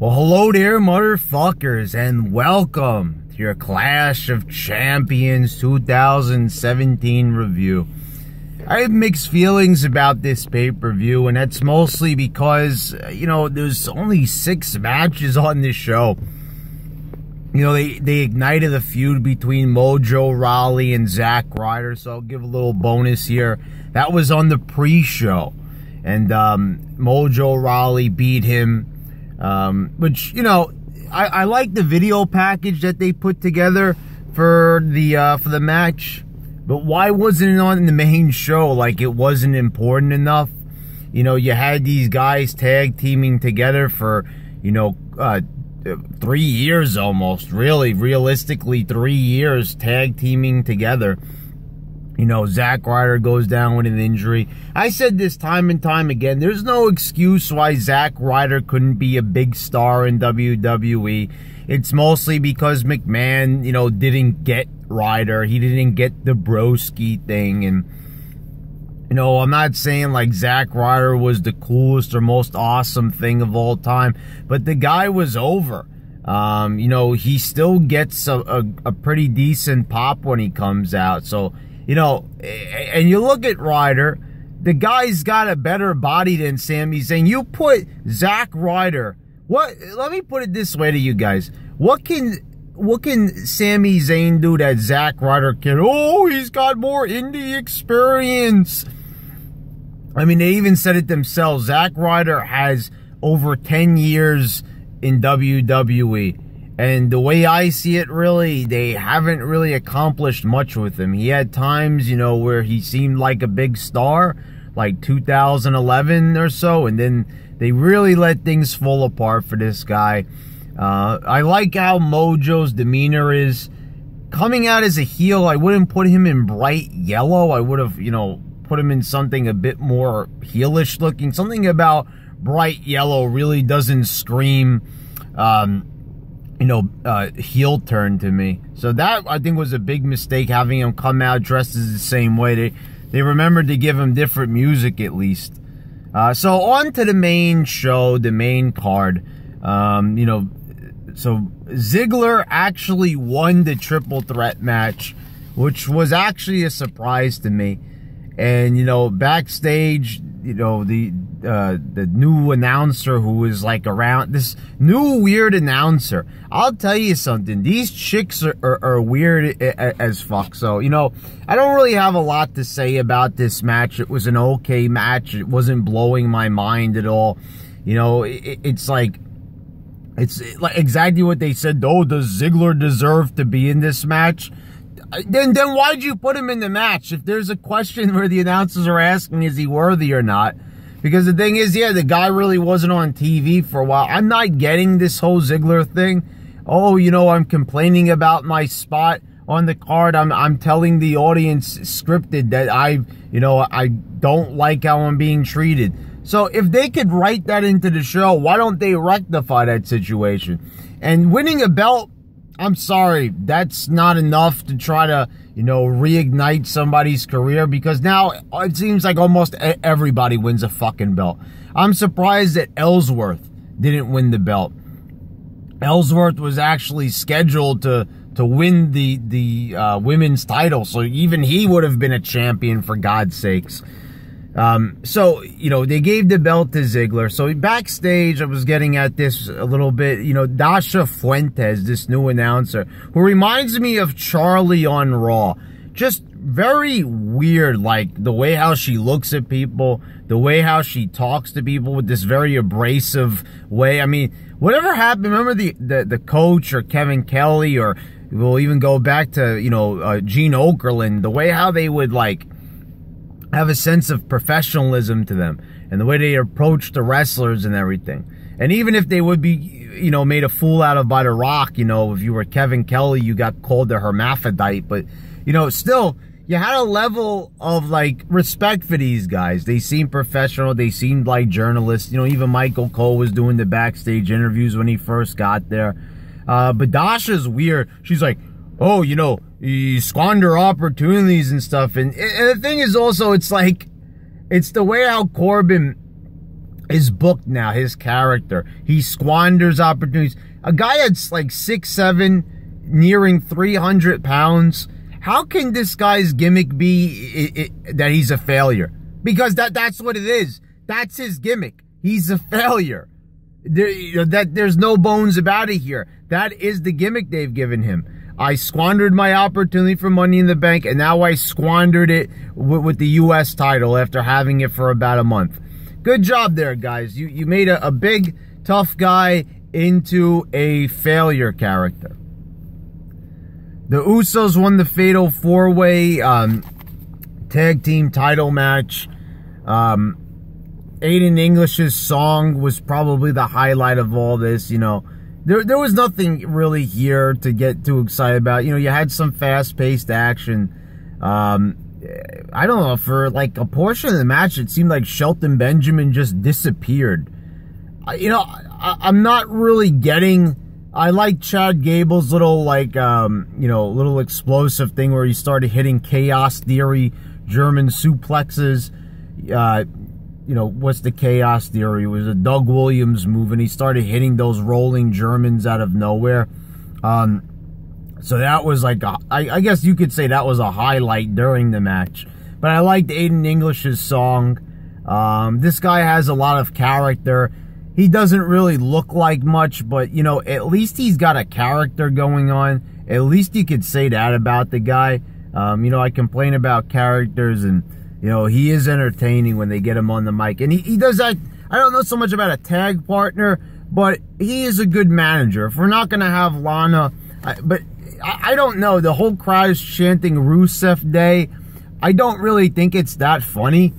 Well, hello there, motherfuckers, and welcome to your Clash of Champions 2017 review. I have mixed feelings about this pay-per-view, and that's mostly because, there's only 6 matches on this show. They ignited a feud between Mojo, Raleigh, and Zack, Ryder, so I'll give a little bonus here. That was on the pre-show, and Mojo, Raleigh beat him. Which, I like the video package that they put together for the match, but why wasn't it on the main show? Like, it wasn't important enough. You had these guys tag teaming together for, 3 years almost, really, realistically 3 years tag teaming together. Zack Ryder goes down with an injury. I said this time and time again, there's no excuse why Zack Ryder couldn't be a big star in WWE. It's mostly because McMahon, didn't get Ryder. He didn't get the broski thing. And, I'm not saying like Zack Ryder was the coolest or most awesome thing of all time, but the guy was over. He still gets a pretty decent pop when he comes out. So, and you look at Ryder, the guy's got a better body than Sami Zayn. You put Zack Ryder, let me put it this way to you guys. What can Sami Zayn do that Zack Ryder can? Oh, he's got more indie experience. I mean, they even said it themselves. Zack Ryder has over 10 years in WWE. And the way I see it, really, they haven't really accomplished much with him. He had times, where he seemed like a big star, like 2011 or so, and then they really let things fall apart for this guy. I like how Mojo's demeanor is. Coming out as a heel, I wouldn't put him in bright yellow. I would have, put him in something a bit more heelish looking. Something about bright yellow really doesn't scream heel turn to me. So that, I think, was a big mistake, having him come out dressed as the same way. They remembered to give him different music, at least. So on to the main show, the main card. So Ziggler actually won the triple threat match, which was actually a surprise to me. And, backstage, the new announcer who was like around, this new weird announcer. I'll tell you something, these chicks are weird as fuck. So, I don't really have a lot to say about this match. It was an okay match. It wasn't blowing my mind at all. It's like exactly what they said. Oh, does Ziggler deserve to be in this match? Then why'd you put him in the match? If there's a question where the announcers are asking, is he worthy or not? Because the thing is, yeah, the guy really wasn't on TV for a while. I'm not getting this whole Ziggler thing. Oh, I'm complaining about my spot on the card. I'm telling the audience scripted that I don't like how I'm being treated. So if they could write that into the show, why don't they rectify that situation? And winning a belt, I'm sorry, that's not enough to try to, reignite somebody's career, because now it seems like almost everybody wins a fucking belt. I'm surprised that Ellsworth didn't win the belt. Ellsworth was actually scheduled to win the women's title, so even he would have been a champion, for God's sakes. So, they gave the belt to Ziggler. So backstage, I was getting at this a little bit, Dasha Fuentes, this new announcer, who reminds me of Charlie on Raw. Just very weird, like the way how she looks at people, the way how she talks to people with this very abrasive way. I mean, whatever happened, remember the coach or Kevin Kelly, or we'll even go back to, Gene Okerlund, the way how they would like have a sense of professionalism to them, and the way they approach the wrestlers and everything. And even if they would be, made a fool out of by The Rock, if you were Kevin Kelly, you got called a hermaphrodite, but, still, you had a level of, like, respect for these guys. They seemed professional. They seemed like journalists. Even Michael Cole was doing the backstage interviews when he first got there. But Dasha's weird. She's like, oh, you squander opportunities and stuff. And the thing is also, it's like, it's the way how Corbin is booked now, his character. He squanders opportunities. A guy that's like 6'7", nearing 300 pounds. How can this guy's gimmick be that he's a failure? Because that's what it is. That's his gimmick. He's a failure. There's no bones about it here. That is the gimmick they've given him. I squandered my opportunity for Money in the Bank, and now I squandered it with the U.S. title after having it for about a month. Good job there, guys. You made a big, tough guy into a failure character. The Usos won the Fatal 4-Way Tag Team title match. Aiden English's song was probably the highlight of all this, you know. There was nothing really here to get too excited about. You know, you had some fast-paced action. I don't know, for like a portion of the match, it seemed like Shelton Benjamin just disappeared. You know, I'm not really getting... I like Chad Gable's little, like, you know, little explosive thing where he started hitting Chaos Theory German suplexes. You know, what's the Chaos Theory? It was a Doug Williams move, and he started hitting those rolling Germans out of nowhere. So that was like, I guess you could say that was a highlight during the match. But I liked Aiden English's song. This guy has a lot of character. He doesn't really look like much, but, you know, at least he's got a character going on. At least you could say that about the guy. You know, I complain about characters, and, you know, he is entertaining when they get him on the mic. And he does that. I don't know so much about a tag partner, but he is a good manager. If we're not going to have Lana, but I don't know. The whole crowd is chanting Rusev Day. I don't really think it's that funny.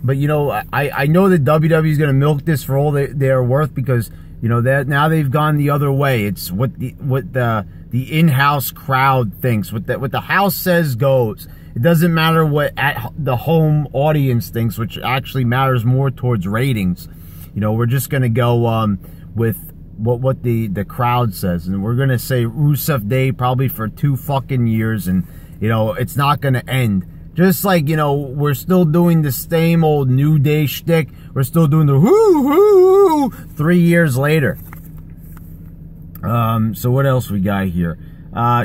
But, you know, I know that WWE is going to milk this for all they're worth, because, you know, that now they've gone the other way. It's what the in-house crowd thinks. What the house says goes. It doesn't matter what the home audience thinks, which actually matters more towards ratings. You know, we're just going to go with what the crowd says. And we're going to say Rusev Day probably for 2 fucking years. And, you know, it's not going to end. Just like, you know, we're still doing the same old New Day shtick. We're still doing the whoo-hoo 3 years later. So what else we got here?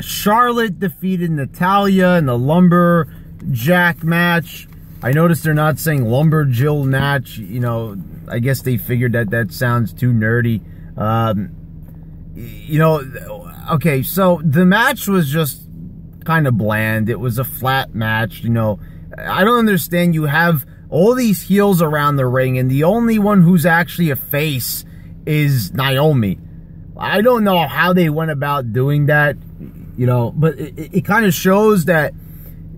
Charlotte defeated Natalya in the Lumberjack match. I noticed they're not saying Lumberjill match. You know, I guess they figured that sounds too nerdy. You know, okay, so the match was just kind of bland. It was a flat match, you know. I don't understand. You have all these heels around the ring, and the only one who's actually a face is Naomi. I don't know how they went about doing that, you know, but it kind of shows that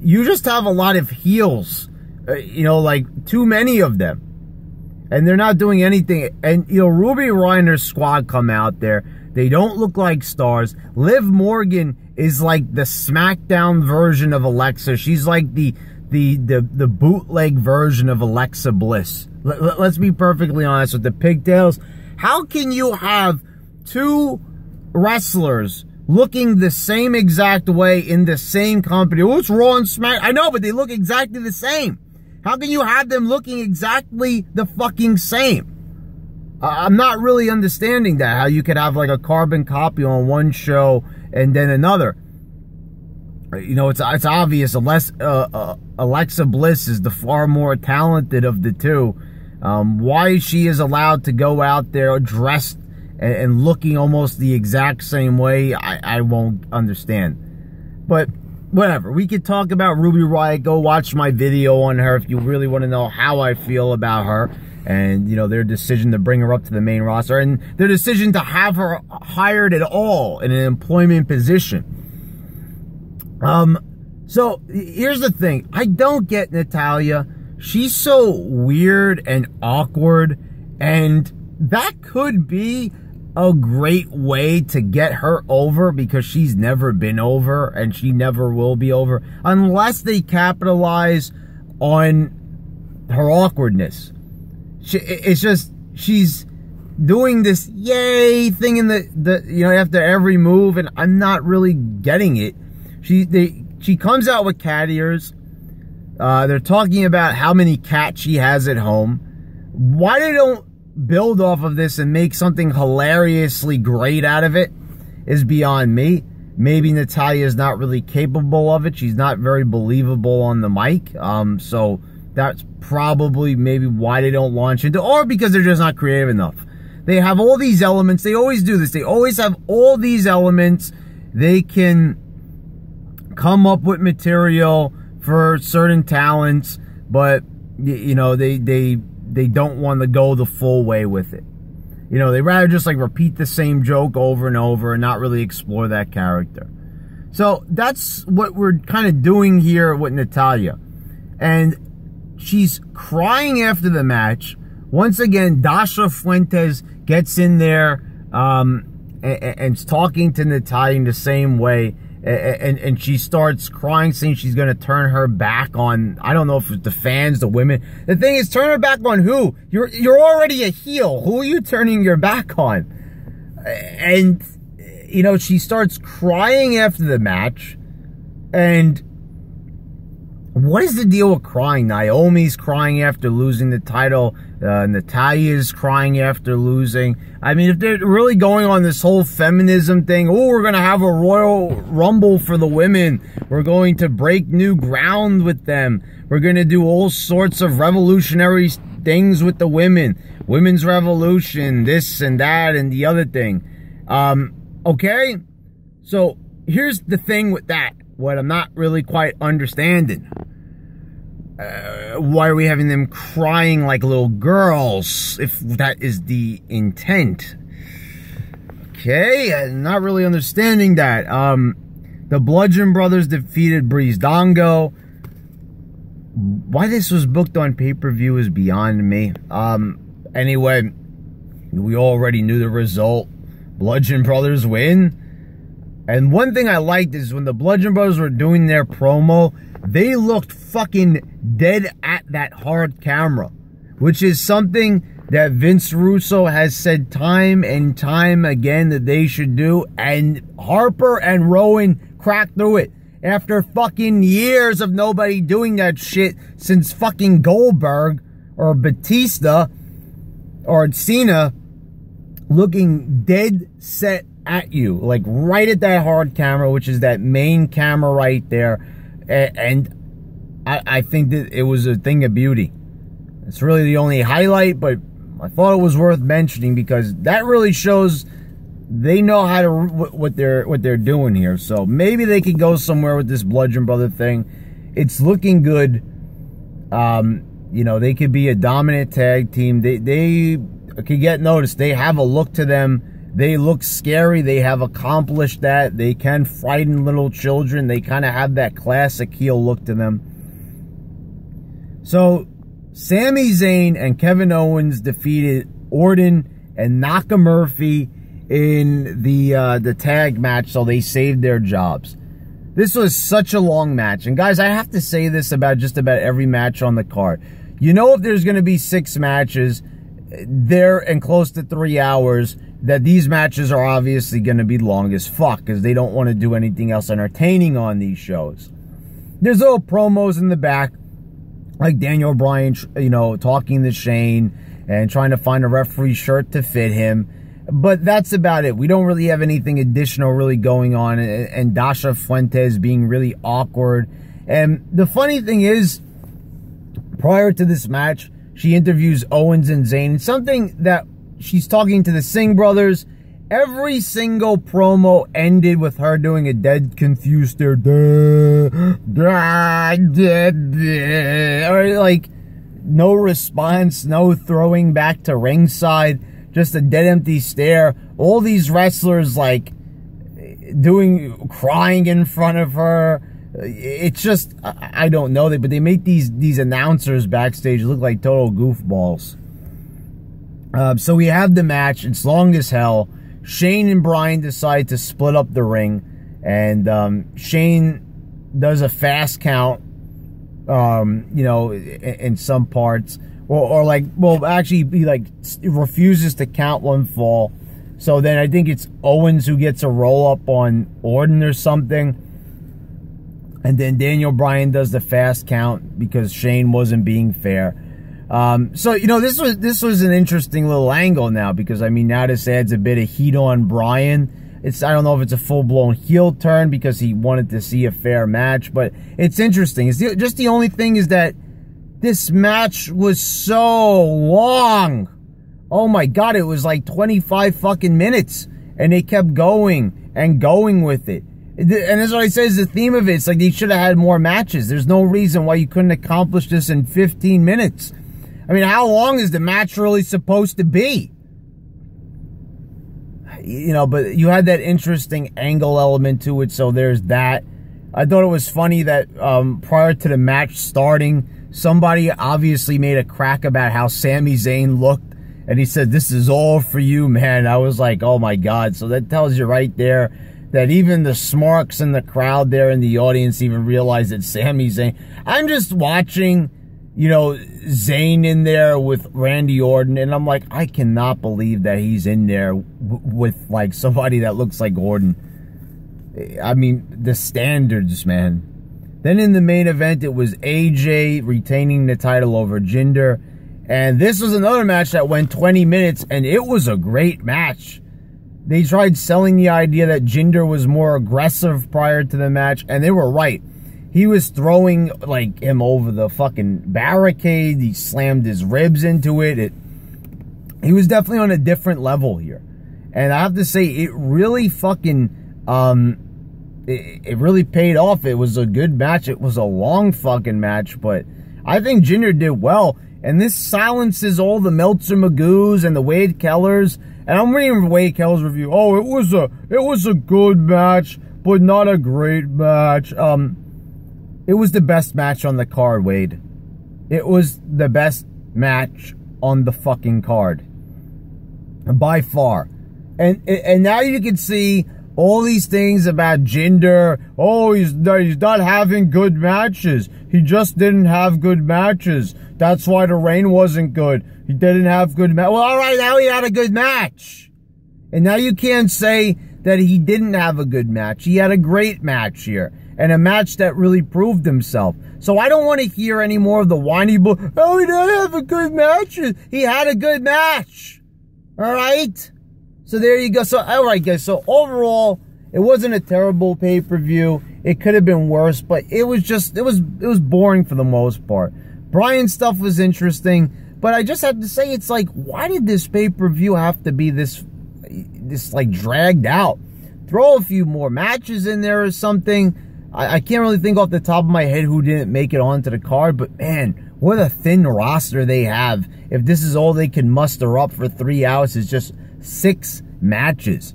you just have a lot of heels, you know, like too many of them, and they're not doing anything. And, you know, Ruby Reiner's squad come out there. They don't look like stars. Liv Morgan is like the SmackDown version of Alexa. She's like the bootleg version of Alexa Bliss. Let's be perfectly honest with the pigtails. How can you have 2 wrestlers looking the same exact way in the same company? Oh, it's Raw and Smack. I know, but they look exactly the same. How can you have them looking exactly the fucking same? I'm not really understanding that, how you could have like a carbon copy on one show and then another. You know, it's obvious. Alexa Bliss is the far more talented of the two. Why she is allowed to go out there dressed and looking almost the exact same way, I won't understand. But whatever. We could talk about Ruby Riott. Go watch my video on her if you really want to know how I feel about her. And, you know, their decision to bring her up to the main roster, and their decision to have her hired at all in an employment position. So here's the thing. I don't get Natalya. She's so weird and awkward, and that could be a great way to get her over, because she's never been over and she never will be over unless they capitalize on her awkwardness. It's just, she's doing this yay thing in the you know, after every move, and I'm not really getting it. She comes out with cat ears. They're talking about how many cats she has at home. Why they don't build off of this and make something hilariously great out of it is beyond me. Maybe Natalya is not really capable of it. She's not very believable on the mic. So that's probably maybe why they don't launch into, or because they're just not creative enough. They have all these elements. They always do this. They always have all these elements. They can come up with material for certain talents, but you know, they don't want to go the full way with it. You know, they rather just like repeat the same joke over and over and not really explore that character. So that's what we're kind of doing here with Natalya. And she's crying after the match. Once again, Dasha Fuentes gets in there and talking to Natalya in the same way. And she starts crying, saying she's going to turn her back on, I don't know if it's the fans, the women. The thing is, turn her back on who? You're already a heel. Who are you turning your back on? And, you know, she starts crying after the match. And what is the deal with crying? Naomi's crying after losing the title. Natalya's crying after losing. I mean, if they're really going on this whole feminism thing, oh, we're going to have a Royal Rumble for the women. We're going to break new ground with them. We're going to do all sorts of revolutionary things with the women. Women's revolution, this and that and the other thing. Okay? So, here's the thing with that. What I'm not really quite understanding. Why are we having them crying like little girls, if that is the intent? Okay, I'm not really understanding that. The Bludgeon Brothers defeated Breezango. Why this was booked on pay-per-view is beyond me. Anyway, we already knew the result. Bludgeon Brothers win. And one thing I liked is when the Bludgeon Brothers were doing their promo, they looked fucking dead at that hard camera, which is something that Vince Russo has said time and time again that they should do. And Harper and Rowan cracked through it after fucking years of nobody doing that shit since fucking Goldberg or Batista or Cena, looking dead set at you, like right at that hard camera, which is that main camera right there. And I think that it was a thing of beauty. It's really the only highlight, but I thought it was worth mentioning because that really shows they know how to what they're doing here. So maybe they could go somewhere with this Bludgeon Brother thing. It's looking good. You know, they could be a dominant tag team. They could get noticed. They have a look to them. They look scary. They have accomplished that. They can frighten little children. They kind of have that classic heel look to them. So, Sami Zayn and Kevin Owens defeated Orton and Nakamurphy in the tag match, so they saved their jobs. This was such a long match. And guys, I have to say this about just about every match on the card. You know, if there's going to be 6 matches there and close to 3 hours, that these matches are obviously going to be long as fuck because they don't want to do anything else entertaining on these shows. There's little promos in the back, like Daniel Bryan, you know, talking to Shane and trying to find a referee shirt to fit him. But that's about it. We don't really have anything additional really going on. And Dasha Fuentes being really awkward. And the funny thing is, prior to this match, she interviews Owens and Zayn. Something that she's talking to the Singh brothers. Every single promo ended with her doing a dead confused stare. Or like no response, no throwing back to ringside, just a dead empty stare. All these wrestlers like crying in front of her. It's just, I don't know, but they make these announcers backstage look like total goofballs. So we have the match. It's long as hell. Shane and Bryan decide to split up the ring. And Shane does a fast count, you know, in some parts. Or like, well, actually, he like refuses to count one fall. So then I think it's Owens who gets a roll-up on Orton or something. And then Daniel Bryan does the fast count because Shane wasn't being fair. So, you know, this was an interesting little angle now, because, I mean, now this adds a bit of heat on Bryan. I don't know if it's a full-blown heel turn because he wanted to see a fair match, but it's interesting. Just the only thing is that this match was so long. Oh my God, it was like 25 fucking minutes, and they kept going and going with it. And that's what I say is the theme of it. It's like they should have had more matches. There's no reason why you couldn't accomplish this in 15 minutes. I mean, how long is the match really supposed to be? You know, but you had that interesting angle element to it, so there's that. I thought it was funny that prior to the match starting, somebody obviously made a crack about how Sami Zayn looked, and he said, "This is all for you, man." I was like, oh my God. So that tells you right there that even the smarks in the crowd there in the audience even realized that Sami Zayn... I'm just watching, you know, Zayn in there with Randy Orton, and I'm like, I cannot believe that he's in there with, like, somebody that looks like Orton. I mean, the standards, man. Then in the main event, it was AJ retaining the title over Jinder, and this was another match that went 20 minutes, and it was a great match. They tried selling the idea that Jinder was more aggressive prior to the match, and they were right. He was throwing, like, him over the fucking barricade. He slammed his ribs into it. He was definitely on a different level here. And I have to say, it really fucking, it really paid off. It was a good match. It was a long fucking match, but I think Jinder did well. And this silences all the Meltzer Magoos and the Wade Kellers. And I'm reading Wade Keller's review. Oh, it was a good match, but not a great match. It was the best match on the card, Wade. It was the best match on the fucking card. By far. And now you can see all these things about Jinder. Oh, he's not having good matches. He just didn't have good matches. That's why the reign wasn't good. He didn't have good match. Well, all right, now he had a good match. And now you can't say that he didn't have a good match. He had a great match here. And a match that really proved himself. So I don't want to hear any more of the whiny bull. Oh, he didn't have a good match. He had a good match. All right? So there you go. So, all right, guys. So overall, it wasn't a terrible pay-per-view. It could have been worse, but it was just, it was boring for the most part. Bryan's stuff was interesting, but I just have to say, it's like, why did this pay-per-view have to be this like dragged out? Throw a few more matches in there or something. I can't really think off the top of my head who didn't make it onto the card, but man, what a thin roster they have. If this is all they can muster up for 3 hours, is just 6 matches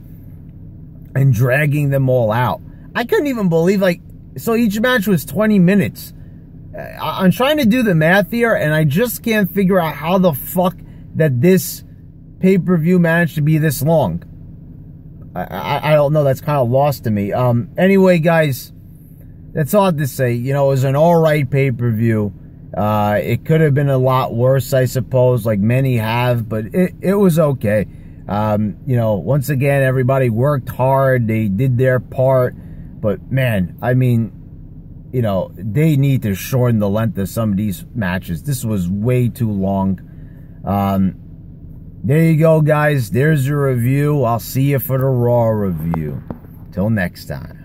and dragging them all out. I couldn't even believe, like, so each match was 20 minutes. I'm trying to do the math here, and I just can't figure out how the fuck that this pay-per-view managed to be this long. I don't know. That's kind of lost to me. Anyway, guys, that's all I have to say. You know, it was an alright pay-per-view. It could have been a lot worse, I suppose, like many have, but it was okay. You know, once again, everybody worked hard. They did their part. But, man, I mean, you know, they need to shorten the length of some of these matches. This was way too long. There you go, guys. There's your review. I'll see you for the Raw review. Till next time.